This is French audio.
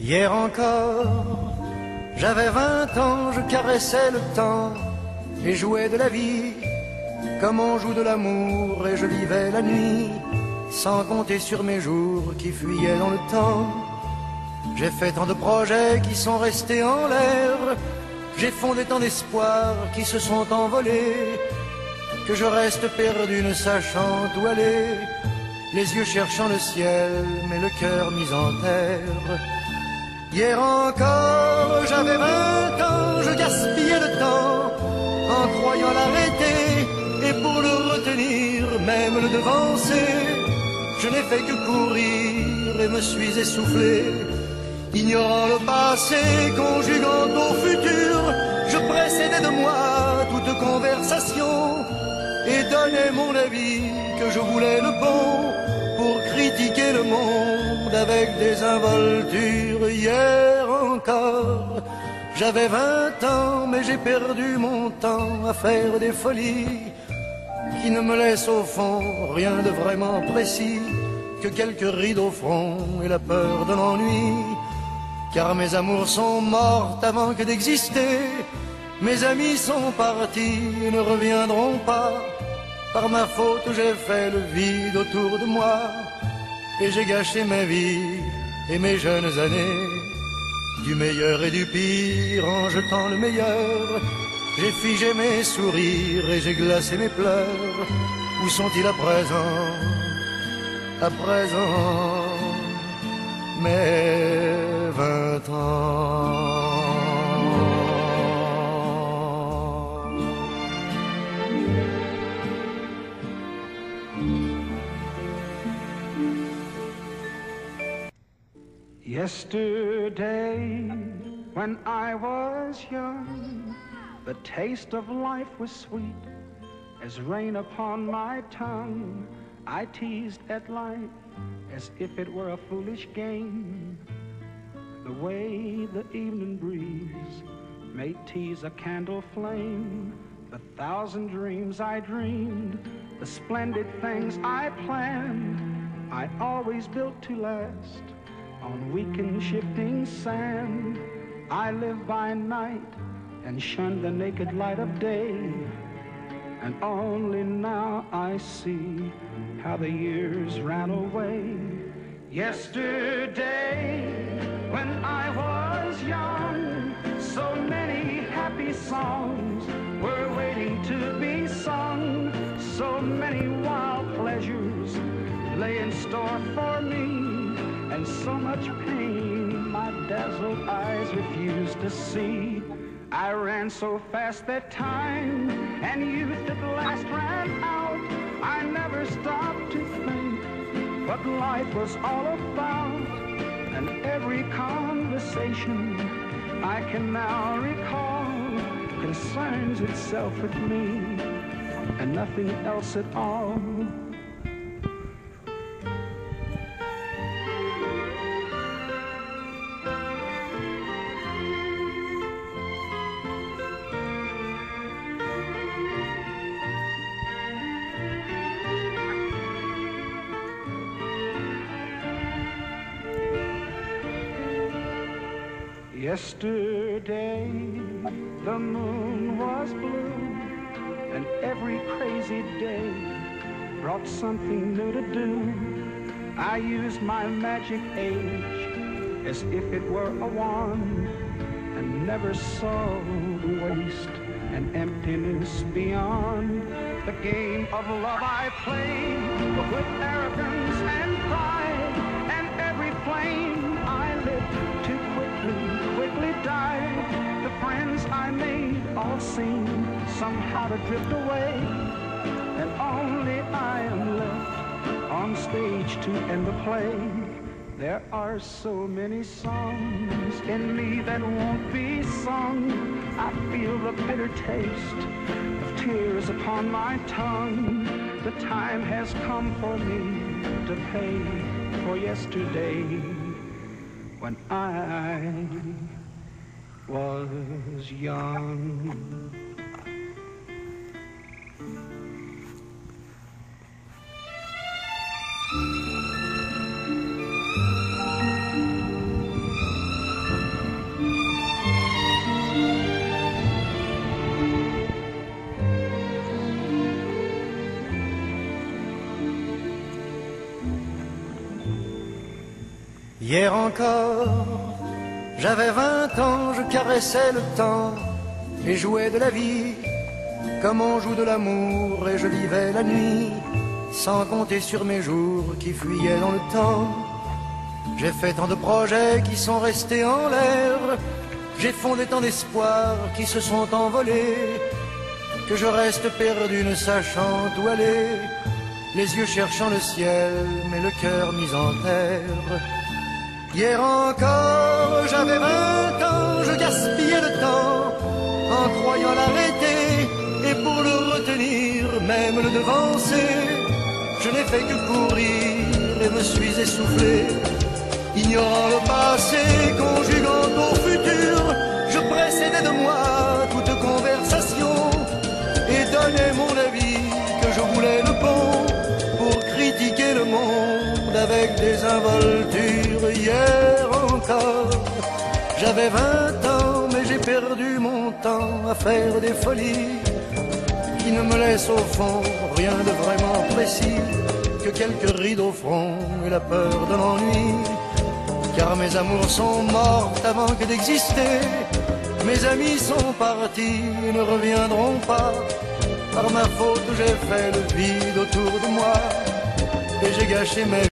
Hier encore, j'avais 20 ans, je caressais le temps et jouais de la vie comme on joue de l'amour, et je vivais la nuit sans compter sur mes jours qui fuyaient dans le temps. J'ai fait tant de projets qui sont restés en l'air, j'ai fondé tant d'espoirs qui se sont envolés, que je reste perdu ne sachant où aller, les yeux cherchant le ciel mais le cœur mis en terre. Hier encore, j'avais 20 ans, je gaspillais le temps en croyant l'arrêter, et pour le retenir, même le devancer, je n'ai fait que courir et me suis essoufflé. Ignorant le passé, conjuguant au futur, je précédais de moi toute conversation et donnais mon avis que je voulais le bon pour critiquer le monde avec des involtures. Hier encore, j'avais 20 ans, mais j'ai perdu mon temps à faire des folies qui ne me laissent au fond rien de vraiment précis que quelques rides au front et la peur de l'ennui. Car mes amours sont mortes avant que d'exister, mes amis sont partis et ne reviendront pas. Par ma faute j'ai fait le vide autour de moi, et j'ai gâché ma vie et mes jeunes années. Du meilleur et du pire en jetant le meilleur, j'ai figé mes sourires et j'ai glacé mes pleurs. Où sont-ils à présent? À présent, mes 20 ans. Yesterday, when I was young, the taste of life was sweet as rain upon my tongue. I teased at life as if it were a foolish game, the way the evening breeze may tease a candle flame. The thousand dreams I dreamed, the splendid things I planned, I always built to last on weak and shifting sand. I live by night and shun the naked light of day, and only now I see how the years ran away. Yesterday, when I was young, so many happy songs were waiting to be sung. So many wild pleasures lay in store for me, and so much pain my dazzled eyes refused to see. I ran so fast that time and youth at last ran out. I never stopped to think what life was all about, and every conversation I can now recall concerns itself with me and nothing else at all. Yesterday, the moon was blue, and every crazy day brought something new to do. I used my magic age as if it were a wand, and never saw the waste and emptiness beyond. The game of love I played with arrogance and pride, and every flame I lit too quickly died. The friends I made all seemed somehow to drift away, and only I am left on stage to end the play. There are so many songs in me that won't be sung. I feel the bitter taste of tears upon my tongue. The time has come for me to pay for yesterday, when I was young. Hier encore, j'avais 20 ans, je caressais le temps et jouais de la vie comme on joue de l'amour, et je vivais la nuit sans compter sur mes jours qui fuyaient dans le temps. J'ai fait tant de projets qui sont restés en l'air, j'ai fondé tant d'espoirs qui se sont envolés, que je reste perdu ne sachant où aller, les yeux cherchant le ciel mais le cœur mis en terre. Hier encore, j'avais 20 ans, je gaspillais le temps en croyant l'arrêter, et pour le retenir, même le devancer, je n'ai fait que courir et me suis essoufflé. Ignorant le passé, conjuguant au futur, je précédais de moi toute conversation et donnais mon avis que je voulais le bon pour critiquer le monde avec des involtures. Hier encore, j'avais 20 ans, mais j'ai perdu mon temps à faire des folies qui ne me laissent au fond rien de vraiment précis que quelques rides au front et la peur de l'ennui. Car mes amours sont mortes avant que d'exister, mes amis sont partis et ne reviendront pas. Par ma faute j'ai fait le vide autour de moi et j'ai gâché ma vie.